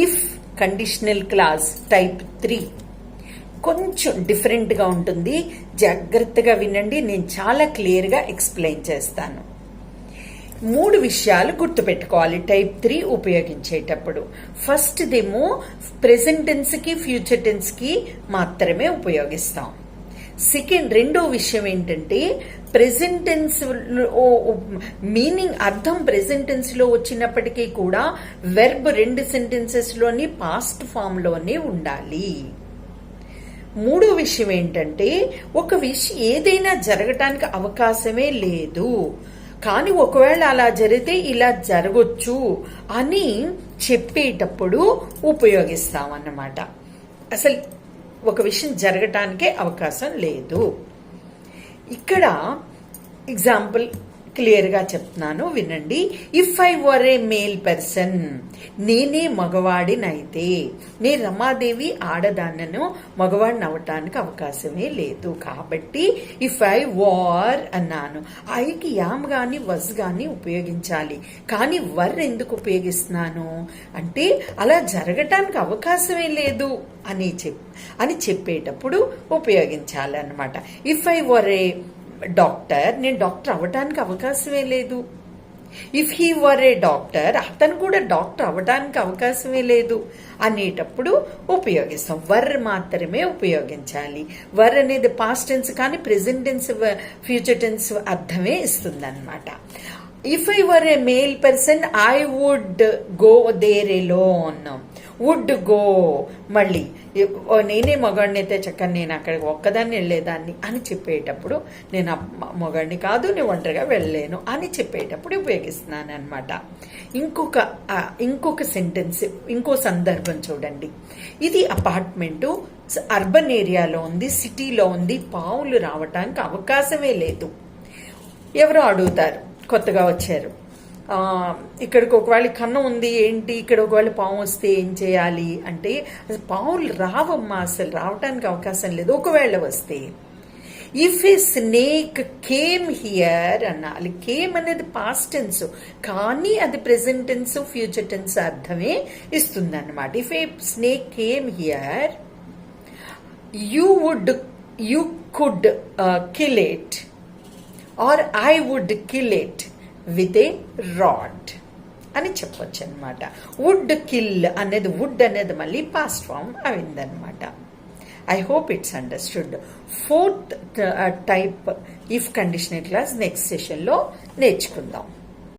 If conditional clause type 3 కొంచెం డిఫరెంట్గా ఉంటుంది. జాగ్రత్తగా వినండి, నేను చాలా క్లియర్గా ఎక్స్ప్లెయిన్ చేస్తాను. 3 విషయాలు గుర్తుపెట్టుకోవాలి టైప్ 3 ఉపయోగించేటప్పుడు. ఫస్ట్ దేమో ప్రెజెంట్ టెన్స్ కి ఫ్యూచర్ టెన్స్ కి మాత్రమే ఉపయోగిస్తాం. రెండో విషయం ఏంటంటే ప్రెజెంట్ టెన్స్ మీనింగ్ అర్థం ప్రెజెంట్ టెన్స్ లో వచ్చినప్పటికీ కూడా వెర్బ్ 2 సెంటెన్సెస్ లోని పాస్ట్ ఫామ్ లోనే ఉండాలి. మూడో విషయం ఏంటంటే ఒక విషయం ఏదైనా జరగటానికి అవకాశమే లేదు, కానీ ఒకవేళ అలా జరిగితే ఇలా జరగొచ్చు అని చెప్పేటప్పుడు ఉపయోగిస్తామన్నమాట. అసలు ఒక విషయం జరగటానికే అవకాశం లేదు. ఇక్కడ ఎగ్జాంపుల్ క్లియర్గా చెప్తున్నాను, వినండి. If I were a male person, నేనే మగవాడినైతే, నేను రమాదేవి ఆడదాన్నను, మగవాడిని అవటానికి అవకాశమే లేదు. కాబట్టి ఇఫ్ ఐ వార్ అన్నాను. ఐకి యామ్ గాని వజ్ గాని ఉపయోగించాలి, కానీ వర్ ఎందుకు ఉపయోగిస్తున్నాను అంటే అలా జరగటానికి అవకాశమే లేదు అని చెప్పేటప్పుడు ఉపయోగించాలన్నమాట. If I were a doctor, నేను డాక్టర్ అవ్వడానికి అవకాశమే లేదు. If he were a doctor, అతను కూడా డాక్టర్ అవ్వడానికి అవకాశమే లేదు అనేటప్పుడు ఉపయోగిస్తాం. వర్ మాత్రమే ఉపయోగించాలి. వర్ అనేది పాస్ట్ టెన్స్ కానీ ప్రెజెంట్ టెన్స్ ఫ్యూచర్ టెన్స్ అర్థమే ఇస్తుంది అనమాట. If I were a male person I would go there alone. Would go, మళ్ళీ నేనే మగాడిని అయితే చక్కగా నేను అక్కడికి ఒక్కదాన్ని వెళ్ళేదాన్ని అని చెప్పేటప్పుడు నేను మగాడిని కాదు, నేను ఒంటరిగా వెళ్ళలేను అని చెప్పేటప్పుడు ఉపయోగిస్తున్నాను అనమాట. ఇంకొక సెంటెన్స్, ఇంకో సందర్భం చూడండి. ఇది అపార్ట్మెంటు అర్బన్ ఏరియాలో ఉంది, సిటీలో ఉంది, పావులు రావటానికి అవకాశమే లేదు. ఎవరో అడుగుతారు, కొత్తగా వచ్చారు, ఇక్కడికి ఒకవేళ కన్నం ఉంది ఏంటి, ఇక్కడ ఒకవేళ పాము వస్తే ఏం చేయాలి అంటే అసలు పావులు రావమ్మా, అసలు రావటానికి అవకాశం లేదు. ఒకవేళ వస్తే if a snake came here అనాలి. కేమ్ అనేది పాస్ట్ టెన్స్ కానీ అది ప్రెజెంట్ టెన్స్ ఫ్యూచర్ టెన్స్ అర్థమే ఇస్తుంది అనమాట. If a snake came here you could kill it or I would kill it with a rod అని చెప్పొచ్చు అనమాట. వుడ్ కిల్ అనేది వుడ్ అనేది మళ్ళీ పాస్ట్ ఫామ్ అయిందనమాట. I hope it's understood. 4th type if conditional clause next సెషన్లో నేర్చుకుందాం.